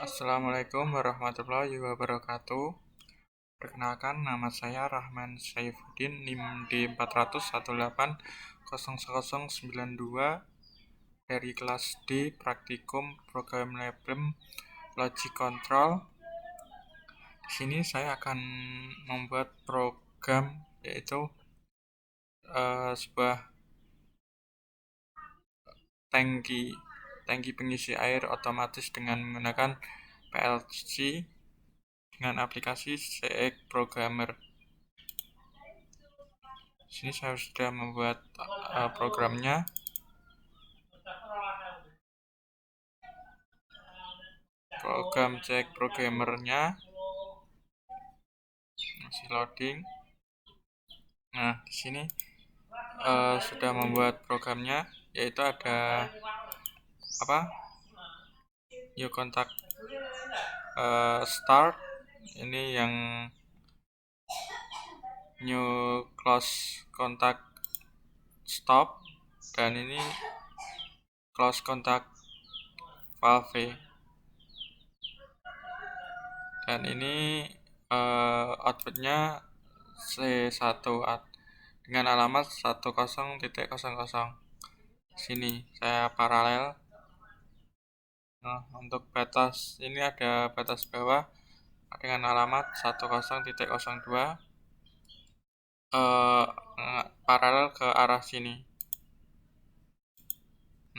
Assalamualaikum warahmatullahi wabarakatuh. Perkenalkan, nama saya Rahman Saifuddin, NIM D401800092 dari kelas D Praktikum Program Labem Logic Control. Di sini saya akan membuat program yaitu sebuah tangki pengisi air otomatis dengan menggunakan PLC dengan aplikasi CX Programmer. Di sini saya sudah membuat programnya. Program CX Programmernya masih loading. Nah, di sini sudah membuat programnya, yaitu ada new contact start, ini yang new close contact stop, dan ini close contact valve, dan ini outputnya C1 dengan alamat 10.00. Sini saya paralel. Nah, untuk batas ini ada batas bawah dengan alamat 10.02 paralel ke arah sini.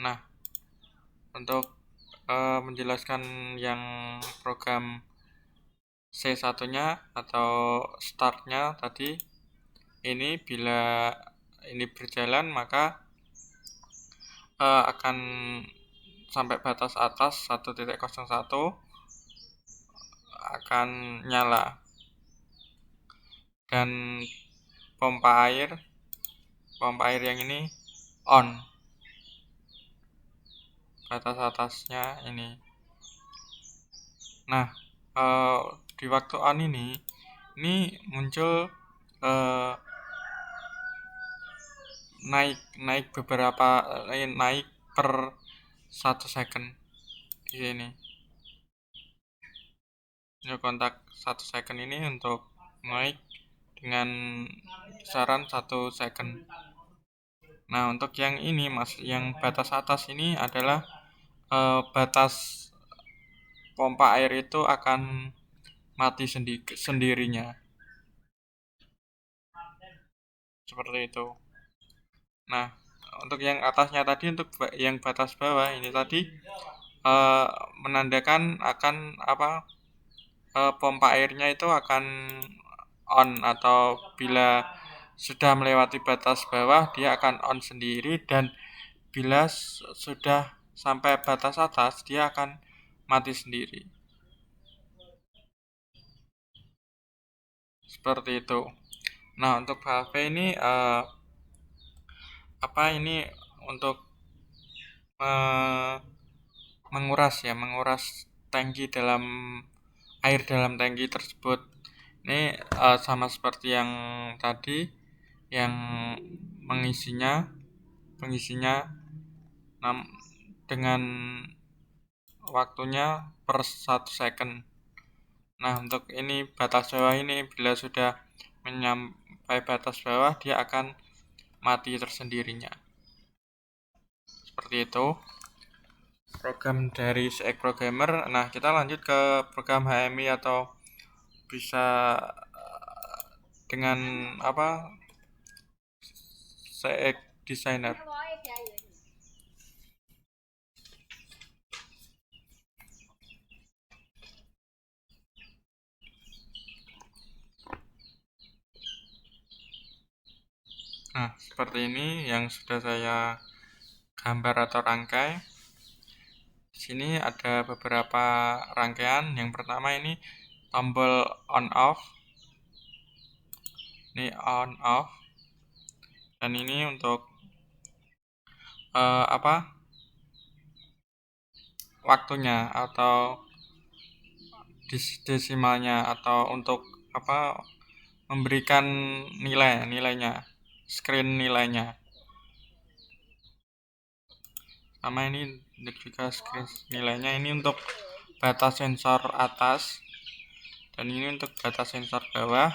Nah, untuk menjelaskan yang program C1-nya atau startnya tadi, ini bila ini berjalan maka akan sampai batas atas 1.01 akan nyala, dan pompa air yang ini on, batas atasnya ini. Nah, di waktu on ini muncul naik beberapa naik per 1 second di sini. New kontak 1 second ini untuk naik dengan kisaran 1 second. Nah, untuk yang ini yang batas atas ini adalah batas pompa air itu akan mati sendirinya. Seperti itu. Nah, untuk yang atasnya tadi, untuk yang batas bawah ini tadi menandakan akan pompa airnya itu akan on, atau bila sudah melewati batas bawah dia akan on sendiri, dan bila sudah sampai batas atas dia akan mati sendiri. Seperti itu. Nah, untuk valve ini ini untuk menguras air dalam tangki tersebut. Ini sama seperti yang tadi, yang pengisinya dengan waktunya per 1 second. Nah, untuk ini batas bawah ini bila sudah menyampai batas bawah dia akan mati tersendirinya. Seperti itu program dari CX Programmer. Nah, kita lanjut ke program HMI atau bisa dengan CX Designer. Nah, seperti ini yang sudah saya gambar atau rangkai. Di sini ada beberapa rangkaian. Yang pertama ini tombol on off. Ini on off. Dan ini untuk waktunya atau desimalnya, atau untuk memberikan nilainya, screen nilainya. Sama ini juga screen nilainya. Ini untuk batas sensor atas, dan ini untuk batas sensor bawah.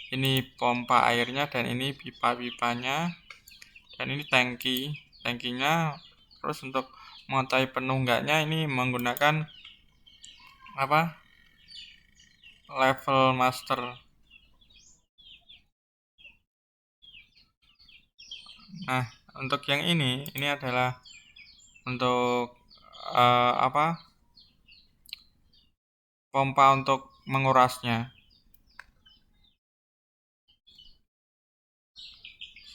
Ini pompa airnya, dan ini pipa-pipanya, dan ini tangkinya. Terus untuk montai penuh enggaknya ini menggunakan apa, level master. Nah, untuk yang ini adalah untuk apa, pompa untuk mengurasnya.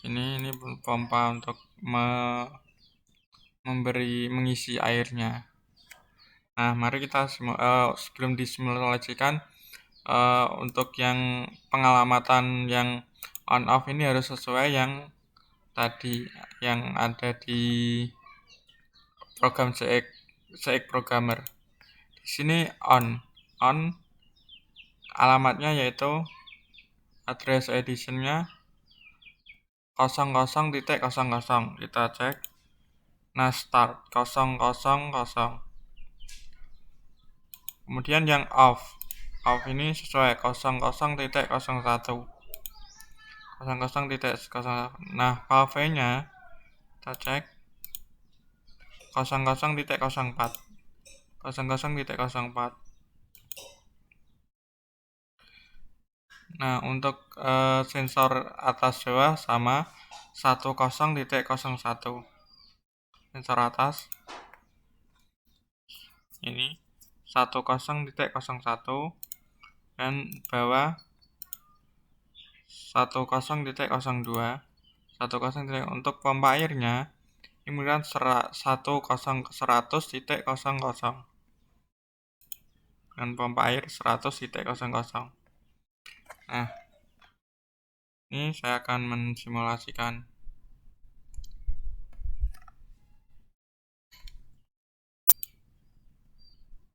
Ini pompa untuk mengisi airnya. Nah, mari kita sebelum disimulasikan, untuk yang pengalamatan yang on off ini harus sesuai yang tadi yang ada di program CX Programmer. Di sini on alamatnya yaitu address editionnya 00.00. Kita cek. Nah, start 000. Kemudian yang off ini sesuai 00.01. 00.01. Nah, valve-nya kita cek 00.04. 00.04. Nah, untuk sensor atas bawah sama 10.01. Sensor atas ini 10.01 dan bawah 10.02. Untuk pompa airnya ini kemudian 100.00 dan pompa air 100.00. Nah, ini saya akan mensimulasikan.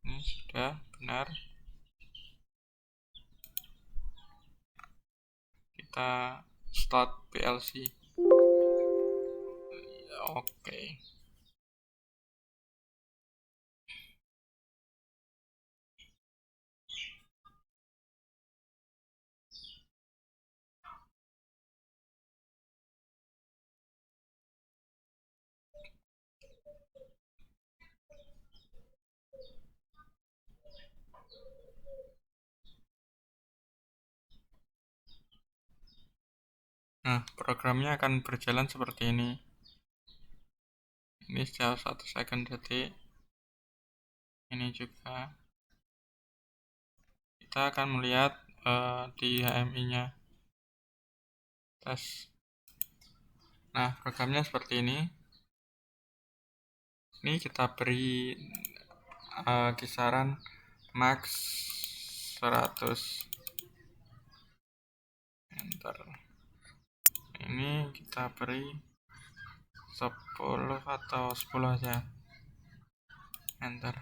Ini sudah benar. Kita start PLC. Oke. Nah, programnya akan berjalan seperti ini. Ini setiap 1 second detik. Ini juga. Kita akan melihat di HMI-nya. Tes. Nah, programnya seperti ini. Ini kita beri kisaran max 100. Enter. Ini kita beri 10 atau 10 aja. Enter.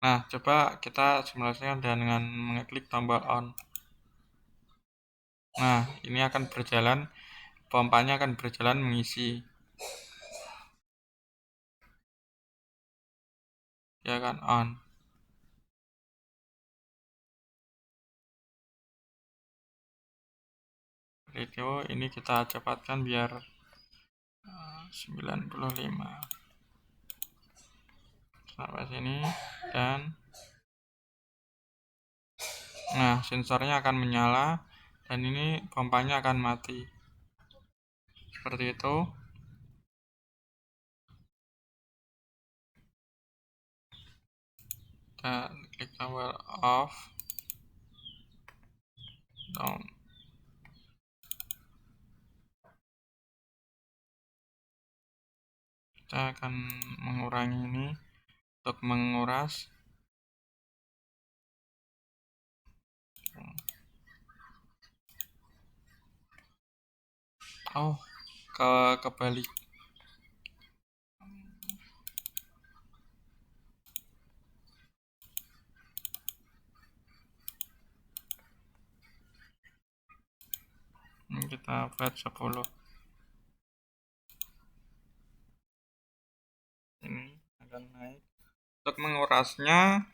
Nah, coba kita simulasikan dengan mengklik tombol on. Nah, ini akan berjalan, pompanya akan berjalan mengisi. Ya kan, on. Itu ini kita cepatkan biar 95 sampai sini, dan nah, sensornya akan menyala dan ini pompanya akan mati. Seperti itu. Kita klik tombol off, down. Kita akan mengurangi ini untuk menguras. Oh, kebalik. Ini kita buat 10. Ini akan naik. Untuk mengurasnya,